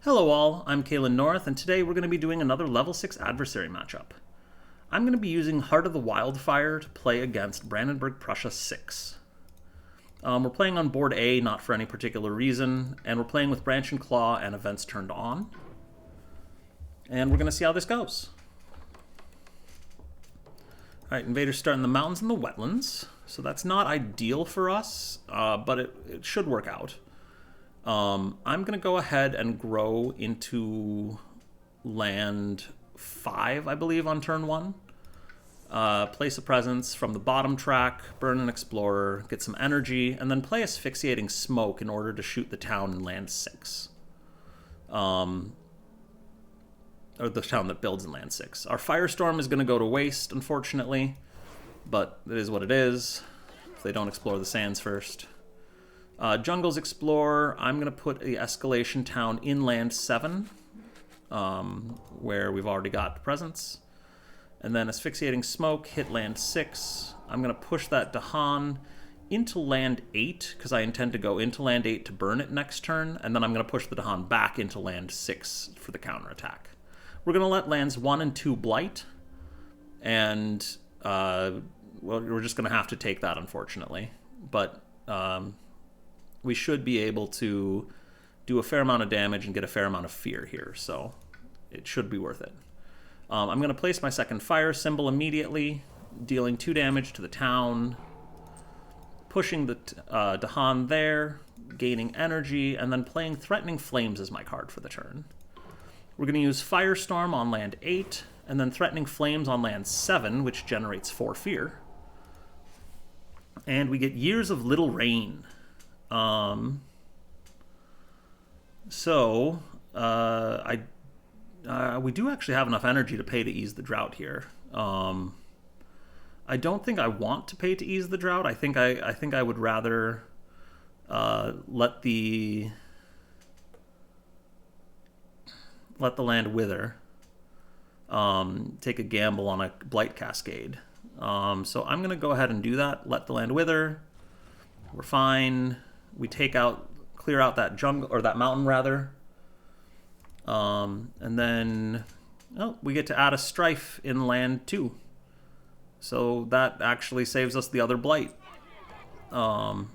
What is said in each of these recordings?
Hello all, I'm Kalen North, and today we're going to be doing another level 6 adversary matchup. I'm going to be using Heart of the Wildfire to play against Brandenburg-Prussia 6. We're playing on board A, not for any particular reason, and we're playing with Branch and Claw and events turned on. And we're going to see how this goes. Alright, invaders start in the mountains and the wetlands, so that's not ideal for us, but it should work out. I'm going to go ahead and grow into land 5, I believe, on turn 1. Place a presence from the bottom track, burn an explorer, get some energy, and then play asphyxiating smoke in order to shoot the town in land 6. Or the town that builds in land 6. Our firestorm is going to go to waste, unfortunately, but it is what it is if they don't explore the sands first. Jungles Explorer, I'm going to put the Escalation Town in land 7, where we've already got presence. And then Asphyxiating Smoke, hit land 6. I'm going to push that Dahan into land 8, because I intend to go into land 8 to burn it next turn, and then I'm going to push the Dahan back into land 6 for the counterattack. We're going to let lands 1 and 2 blight, and well, we're just going to have to take that, unfortunately. But we should be able to do a fair amount of damage and get a fair amount of fear here, so it should be worth it. I'm going to place my second fire symbol immediately, dealing 2 damage to the town, pushing the Dahan there, gaining energy, and then playing Threatening Flames as my card for the turn. We're going to use Firestorm on land 8, and then Threatening Flames on land 7, which generates 4 fear. And we get Years of Little Rain. We do actually have enough energy to pay to ease the drought here. I don't think I want to pay to ease the drought. I think I would rather let the land wither. Take a gamble on a blight cascade. So I'm gonna go ahead and do that. Let the land wither. We're fine. We clear out that jungle, or that mountain rather. And then, we get to add a strife in land 2. So that actually saves us the other blight. And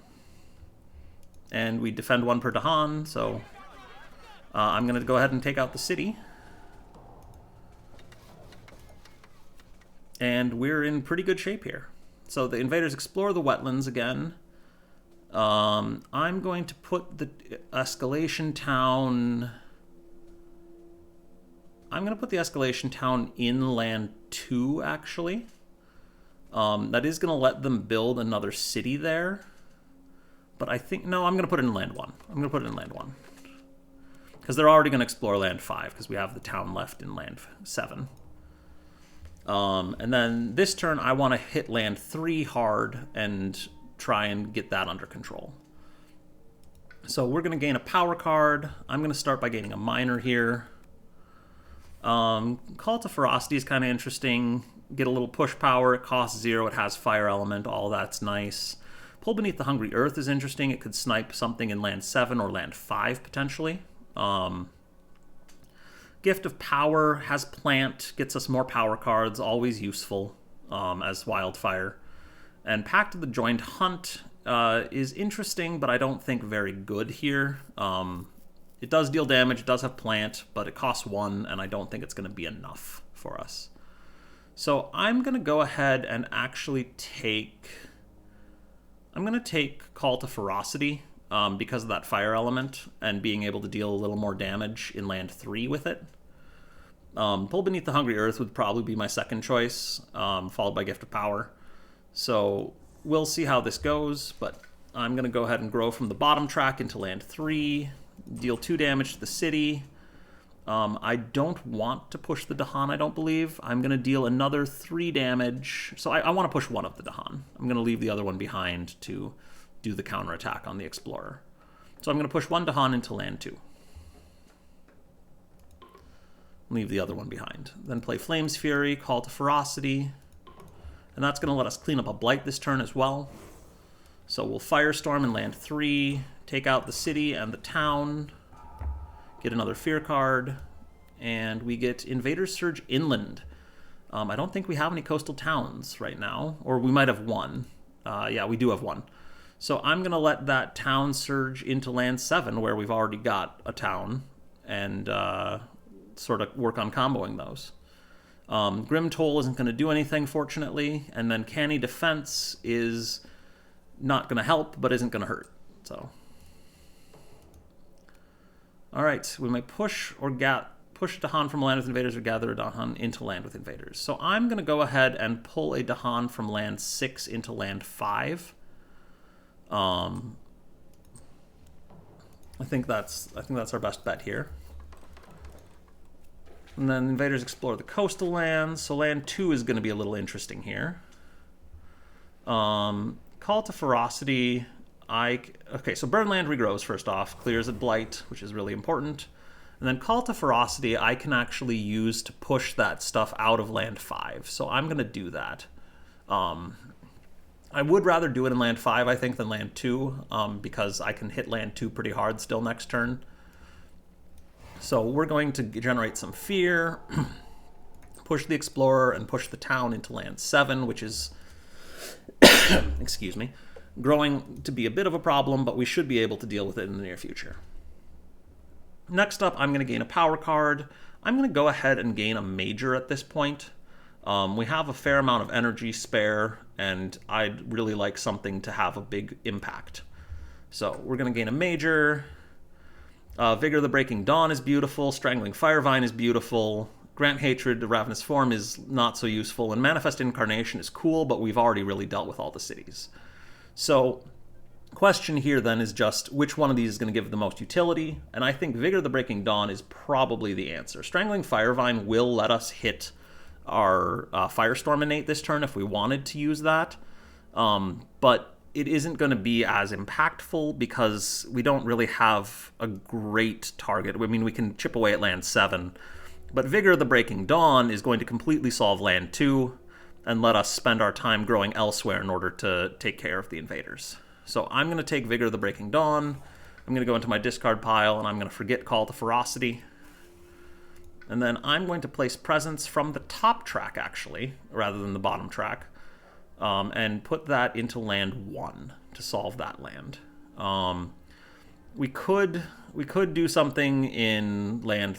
we defend 1 per Dahan, so I'm going to go ahead and take out the city. And we're in pretty good shape here. So the invaders explore the wetlands again. I'm going to put the Escalation Town... I'm going to put the Escalation Town in land 2, actually. That is going to let them build another city there. But I think... No, I'm going to put it in land 1. I'm going to put it in land 1. Because they're already going to explore land 5, because we have the town left in land 7. And then this turn, I want to hit land 3 hard and try and get that under control. So we're going to gain a power card. I'm going to start by gaining a miner here. Call to Ferocity is kind of interesting. Get a little push power. It costs 0. It has fire element. All that's nice. Pull Beneath the Hungry Earth is interesting. It could snipe something in land 7 or land 5 potentially. Gift of Power has plant. Gets us more power cards. Always useful as Wildfire. And Pact of the Joined Hunt is interesting, but I don't think very good here. It does deal damage, it does have plant, but it costs 1, and I don't think it's going to be enough for us. So I'm going to go ahead and actually take... I'm going to take Call to Ferocity because of that fire element and being able to deal a little more damage in land 3 with it. Pull Beneath the Hungry Earth would probably be my second choice, followed by Gift of Power. So we'll see how this goes, but I'm going to go ahead and grow from the bottom track into land 3, deal 2 damage to the city. I don't want to push the Dahan, I don't believe. I'm going to deal another 3 damage. So I want to push 1 of the Dahan. I'm going to leave the other one behind to do the counterattack on the Explorer. So I'm going to push 1 Dahan into land 2. Leave the other one behind. Then play Flame's Fury, Call to Ferocity. And that's going to let us clean up a blight this turn as well. So we'll Firestorm in land 3, take out the city and the town, get another fear card, and we get Invaders Surge Inland. I don't think we have any coastal towns right now, or we might have one. Yeah, we do have one. So I'm going to let that town surge into land 7, where we've already got a town, and sort of work on comboing those. Grim Toll isn't going to do anything, fortunately, and then Canny Defense is not going to help, but isn't going to hurt. So, all right, we might push Dahan from land with invaders, or gather a Dahan into land with invaders. So I'm going to go ahead and pull a Dahan from land 6 into land 5. I think that's our best bet here. And then invaders explore the coastal lands. So land 2 is going to be a little interesting here. Call to Ferocity. Okay, so Burn Land regrows first off. Clears at Blight, which is really important. And then Call to Ferocity I can actually use to push that stuff out of land 5. So I'm going to do that. I would rather do it in land 5, I think, than land 2, because I can hit land 2 pretty hard still next turn. So we're going to generate some fear, push the Explorer, and push the town into land 7, which is, excuse me, growing to be a bit of a problem, but we should be able to deal with it in the near future. Next up, I'm going to gain a power card. I'm going to go ahead and gain a major at this point. We have a fair amount of energy spare, and I'd really like something to have a big impact. So we're going to gain a major. Vigor of the Breaking Dawn is beautiful. Strangling Firevine is beautiful. Grant Hatred, the Ravenous Form, is not so useful. And Manifest Incarnation is cool, but we've already really dealt with all the cities. So, question here then is just which one of these is going to give the most utility, and I think Vigor of the Breaking Dawn is probably the answer. Strangling Firevine will let us hit our Firestorm innate this turn if we wanted to use that, but it isn't going to be as impactful because we don't really have a great target. I mean, we can chip away at land 7, but Vigor of the Breaking Dawn is going to completely solve land 2 and let us spend our time growing elsewhere in order to take care of the invaders. So I'm going to take Vigor of the Breaking Dawn, I'm going to go into my discard pile, and I'm going to forget Call to Ferocity. And then I'm going to place Presence from the top track, actually, rather than the bottom track, and put that into land 1 to solve that land. We could do something in land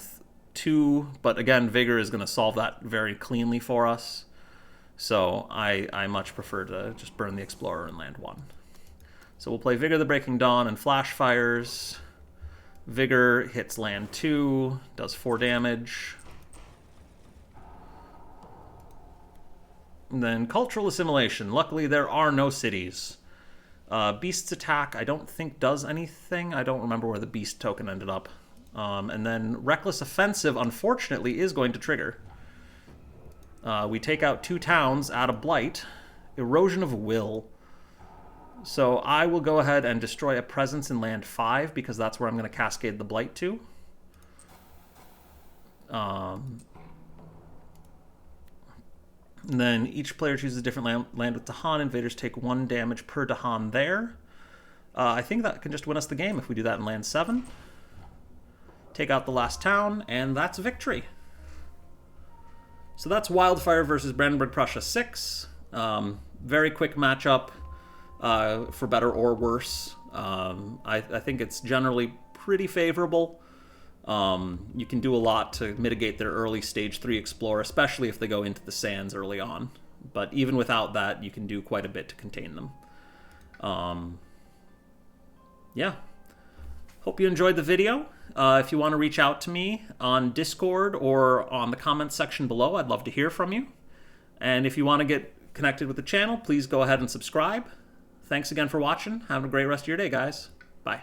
2, but again, Vigor is going to solve that very cleanly for us. So I much prefer to just burn the Explorer in land 1. So we'll play Vigor of the Breaking Dawn and Flash Fires. Vigor hits land 2, does 4 damage. And then Cultural Assimilation. Luckily, there are no cities. Beast's Attack, I don't think does anything. I don't remember where the Beast token ended up. And then Reckless Offensive, unfortunately, is going to trigger. We take out 2 towns out of Blight. Erosion of Will. So I will go ahead and destroy a presence in land 5 because that's where I'm going to cascade the Blight to. And then each player chooses a different land with Dahan. Invaders take 1 damage per Dahan there. I think that can just win us the game if we do that in land 7. Take out the last town, and that's victory. So that's Wildfire versus Brandenburg-Prussia 6. Very quick matchup, for better or worse. I think it's generally pretty favorable. You can do a lot to mitigate their early stage 3 Explorer, especially if they go into the sands early on. But even without that, you can do quite a bit to contain them. Yeah. Hope you enjoyed the video. If you want to reach out to me on Discord or on the comments section below, I'd love to hear from you. And if you want to get connected with the channel, please go ahead and subscribe. Thanks again for watching. Have a great rest of your day, guys. Bye.